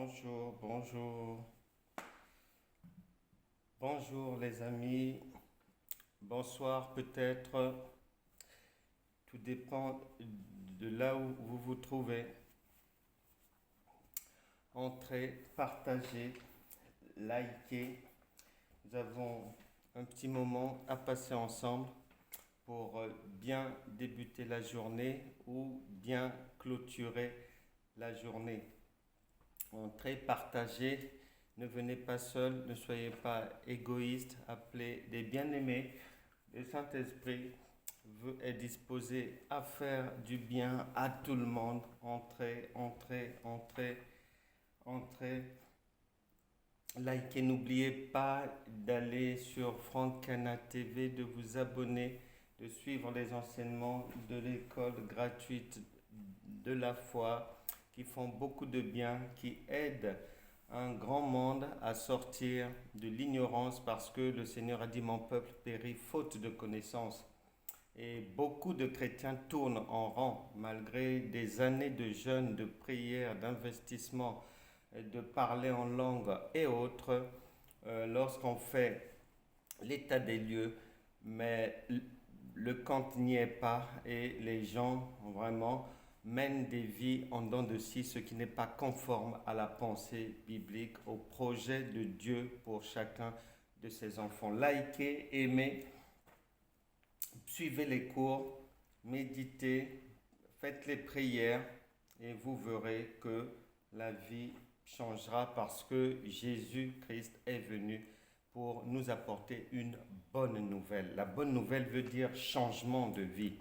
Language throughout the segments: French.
Bonjour, bonjour, bonjour les amis, bonsoir peut-être, tout dépend de là où vous vous trouvez. Entrez, partagez, likez. Nous avons un petit moment à passer ensemble pour bien débuter la journée ou bien clôturer la journée. Entrez, partagez. Ne venez pas seul, ne soyez pas égoïste, appelez des bien-aimés. Le Saint-Esprit est disposé à faire du bien à tout le monde. Entrez, entrez, entrez, entrez. Likez, n'oubliez pas d'aller sur Franck Cana TV, de vous abonner, de suivre les enseignements de l'école gratuite de la foi qui font beaucoup de bien, qui aident un grand monde à sortir de l'ignorance parce que le Seigneur a dit mon peuple périt faute de connaissance. Et beaucoup de chrétiens tournent en rang malgré des années de jeûne, de prière, d'investissement, de parler en langue et autres. Lorsqu'on fait l'état des lieux, mais le compte n'y est pas et les gens vraiment mènent des vies en dents de scie, ce qui n'est pas conforme à la pensée biblique, au projet de Dieu pour chacun de ses enfants. Likez, aimez, suivez les cours, méditez, faites les prières et vous verrez que la vie changera parce que Jésus-Christ est venu pour nous apporter une bonne nouvelle. La bonne nouvelle veut dire changement de vie.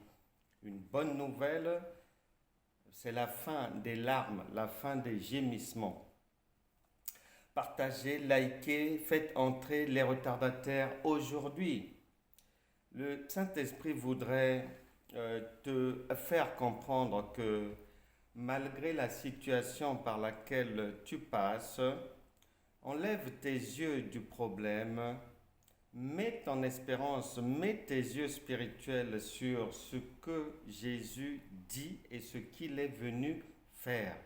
Une bonne nouvelle, c'est la fin des larmes, la fin des gémissements. Partagez, likez, faites entrer les retardataires aujourd'hui. Le Saint-Esprit voudrait te faire comprendre que malgré la situation par laquelle tu passes, enlève tes yeux du problème, mets ton espérance, mets tes yeux spirituels sur ce que Jésus dit et ce qu'il est venu faire.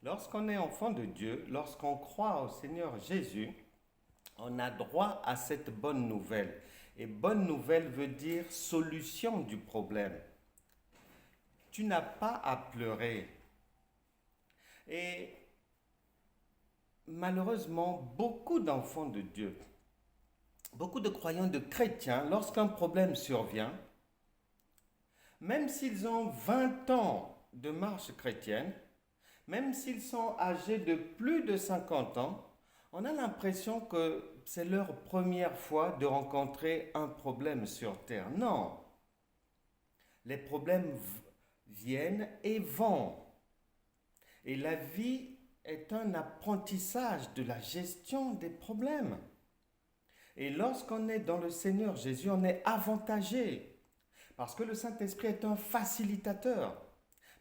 Lorsqu'on est enfant de Dieu, lorsqu'on croit au Seigneur Jésus, on a droit à cette bonne nouvelle. Et bonne nouvelle veut dire solution du problème. Tu n'as pas à pleurer. Et malheureusement, beaucoup d'enfants de Dieu, beaucoup de croyants, de chrétiens, lorsqu'un problème survient, même s'ils ont 20 ans de marche chrétienne, même s'ils sont âgés de plus de 50 ans, on a l'impression que c'est leur première fois de rencontrer un problème sur Terre. Non, les problèmes viennent et vont. Et la vie est un apprentissage de la gestion des problèmes. Et lorsqu'on est dans le Seigneur Jésus, on est avantagé. Parce que le Saint-Esprit est un facilitateur.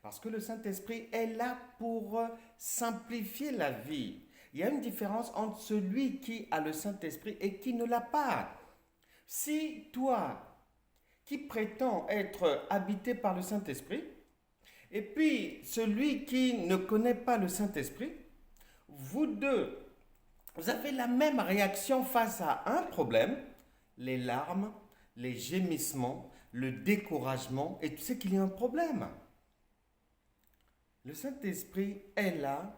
Parce que le Saint-Esprit est là pour simplifier la vie. Il y a une différence entre celui qui a le Saint-Esprit et qui ne l'a pas. Si toi, qui prétends être habité par le Saint-Esprit, et puis celui qui ne connaît pas le Saint-Esprit, vous deux, vous avez la même réaction face à un problème, les larmes, les gémissements, le découragement, et tu sais qu'il y a un problème. Le Saint-Esprit est là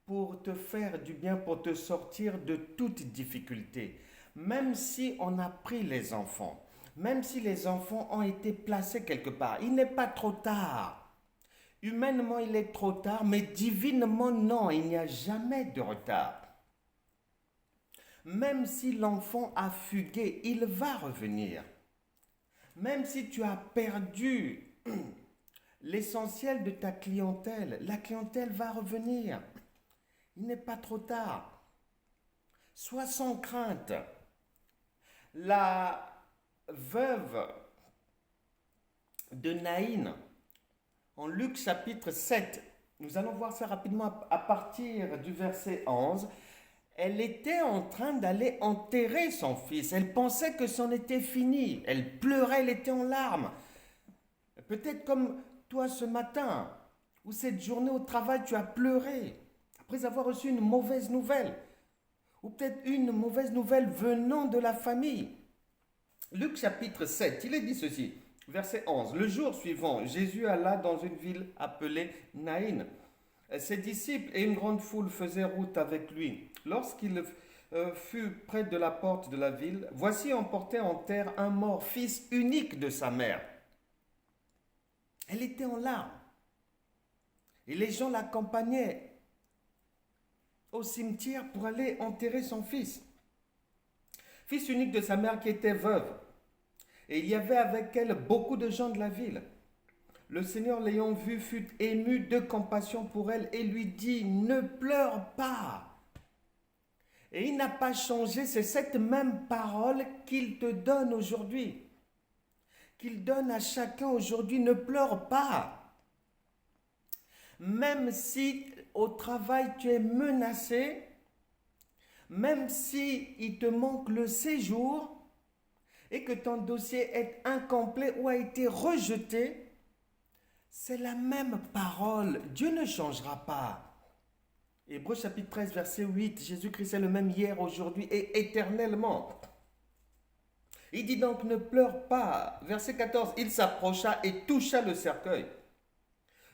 pour te faire du bien, pour te sortir de toute difficulté. Même si on a pris les enfants, même si les enfants ont été placés quelque part, il n'est pas trop tard. Humainement, il est trop tard, mais divinement, non, il n'y a jamais de retard. Même si l'enfant a fugué, il va revenir. Même si tu as perdu l'essentiel de ta clientèle, la clientèle va revenir. Il n'est pas trop tard. Sois sans crainte. La veuve de Naïn, en Luc chapitre 7, nous allons voir ça rapidement à partir du verset 11, elle était en train d'aller enterrer son fils. Elle pensait que c'en était fini. Elle pleurait, elle était en larmes. Peut-être comme toi ce matin, ou cette journée au travail, tu as pleuré. après avoir reçu une mauvaise nouvelle, ou peut-être une mauvaise nouvelle venant de la famille. Luc chapitre 7, il est dit ceci, verset 11. Le jour suivant, Jésus alla dans une ville appelée Naïn. Ses disciples et une grande foule faisaient route avec lui. Lorsqu'il fut près de la porte de la ville, voici on portait en terre un mort, fils unique de sa mère. Elle était en larmes. Et les gens l'accompagnaient au cimetière pour aller enterrer son fils. Fils unique de sa mère qui était veuve. Et il y avait avec elle beaucoup de gens de la ville. Le Seigneur l'ayant vue fut ému de compassion pour elle et lui dit, ne pleure pas. Et il n'a pas changé, c'est cette même parole qu'il te donne aujourd'hui. Qu'il donne à chacun aujourd'hui, ne pleure pas. Même si au travail tu es menacé, même si il te manque le séjour et que ton dossier est incomplet ou a été rejeté, c'est la même parole. Dieu ne changera pas. Hébreux chapitre 13, verset 8, Jésus-Christ est le même hier, aujourd'hui et éternellement. Il dit donc ne pleure pas. Verset 14, il s'approcha et toucha le cercueil.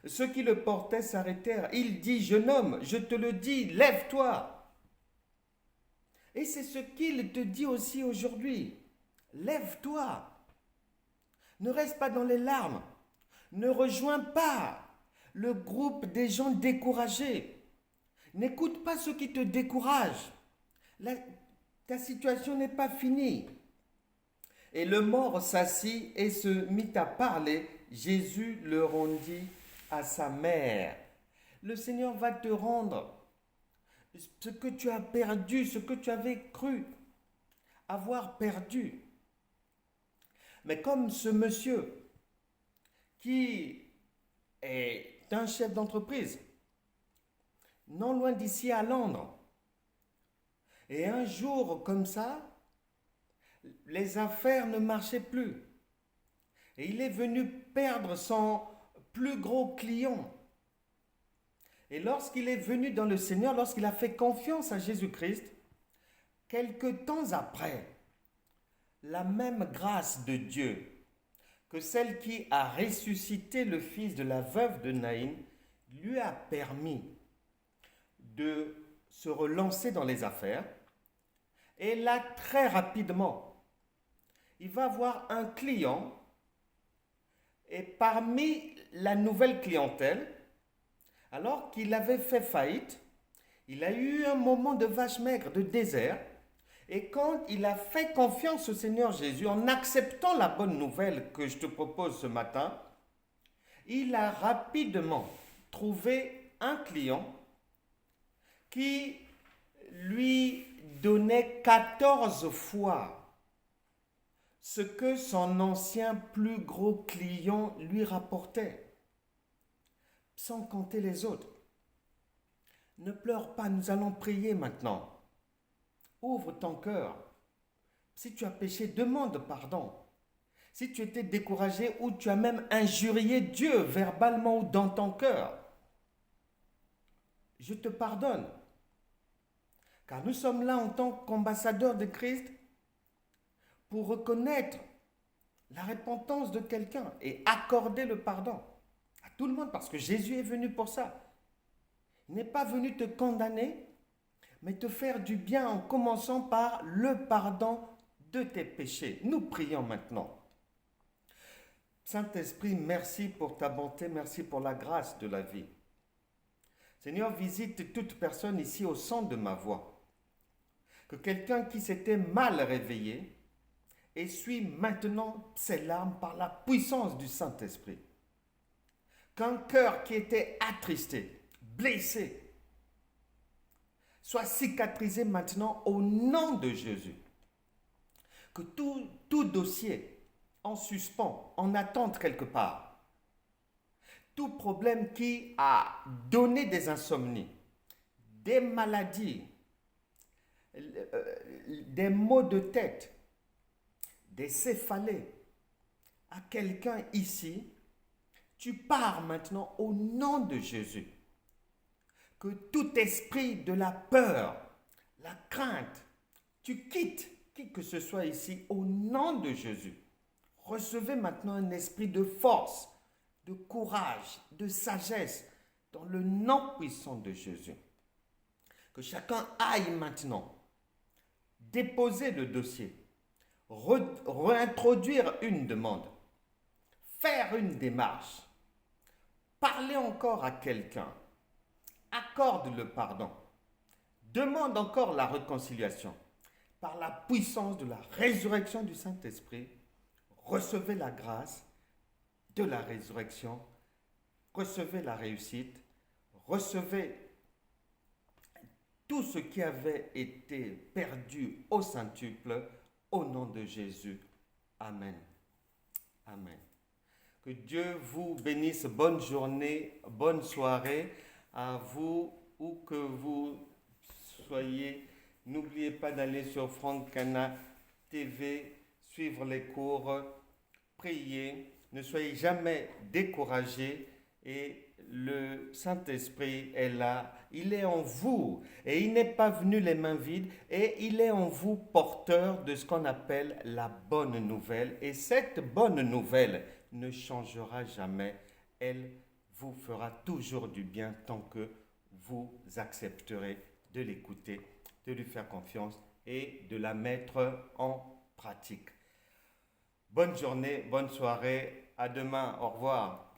Ceux qui le portaient s'arrêtèrent. Il dit, jeune homme, je te le dis, lève-toi. Et c'est ce qu'il te dit aussi aujourd'hui. Lève-toi. Ne reste pas dans les larmes. Ne rejoins pas le groupe des gens découragés. N'écoute pas ceux qui te découragent. Ta situation n'est pas finie. Et le mort s'assit et se mit à parler. Jésus le rendit à sa mère. Le Seigneur va te rendre ce que tu as perdu, ce que tu avais cru avoir perdu. Mais comme ce monsieur qui est un chef d'entreprise, non loin d'ici à Londres, et un jour comme ça, les affaires ne marchaient plus. Et il est venu perdre son plus gros client. Et lorsqu'il est venu dans le Seigneur, lorsqu'il a fait confiance à Jésus-Christ, quelque temps après, la même grâce de Dieu que celle qui a ressuscité le fils de la veuve de Naïn lui a permis de se relancer dans les affaires. Et là, très rapidement, il va avoir un client et parmi la nouvelle clientèle, alors qu'il avait fait faillite, il a eu un moment de vache maigre, de désert. Et quand il a fait confiance au Seigneur Jésus, en acceptant la bonne nouvelle que je te propose ce matin, il a rapidement trouvé un client qui lui donnait 14 fois ce que son ancien plus gros client lui rapportait, sans compter les autres. Ne pleure pas, nous allons prier maintenant. Ouvre ton cœur. Si tu as péché, demande pardon. Si tu étais découragé ou tu as même injurié Dieu verbalement ou dans ton cœur, je te pardonne. Car nous sommes là en tant qu'ambassadeurs de Christ pour reconnaître la repentance de quelqu'un et accorder le pardon à tout le monde parce que Jésus est venu pour ça. Il n'est pas venu te condamner, mais te faire du bien en commençant par le pardon de tes péchés. Nous prions maintenant. Saint-Esprit, merci pour ta bonté, merci pour la grâce de la vie. Seigneur, visite toute personne ici au son de ma voix. Que quelqu'un qui s'était mal réveillé essuie maintenant ses larmes par la puissance du Saint-Esprit. Qu'un cœur qui était attristé, blessé, soit cicatrisé maintenant au nom de Jésus. Que tout dossier en suspens, en attente quelque part, tout problème qui a donné des insomnies, des maladies, des maux de tête, des céphalées, à quelqu'un ici, tu pars maintenant au nom de Jésus. que tout esprit de la peur, la crainte, tu quittes qui que ce soit ici au nom de Jésus. Recevez maintenant un esprit de force, de courage, de sagesse dans le nom puissant de Jésus. Que chacun aille maintenant déposer le dossier, réintroduire une demande, faire une démarche, parler encore à quelqu'un, accorde le pardon, demande encore la réconciliation. Par la puissance de la résurrection du Saint-Esprit, recevez la grâce de la résurrection, recevez la réussite, recevez tout ce qui avait été perdu au centuple, au nom de Jésus. Amen. Amen. Que Dieu vous bénisse. Bonne journée, bonne soirée à vous, où que vous soyez. N'oubliez pas d'aller sur Franck Cana TV, suivre les cours, prier. Ne soyez jamais découragés et le Saint-Esprit est là. Il est en vous et il n'est pas venu les mains vides et il est en vous porteur de ce qu'on appelle la bonne nouvelle. Et cette bonne nouvelle ne changera jamais. Elle vous fera toujours du bien tant que vous accepterez de l'écouter, de lui faire confiance et de la mettre en pratique. Bonne journée, bonne soirée, à demain, au revoir.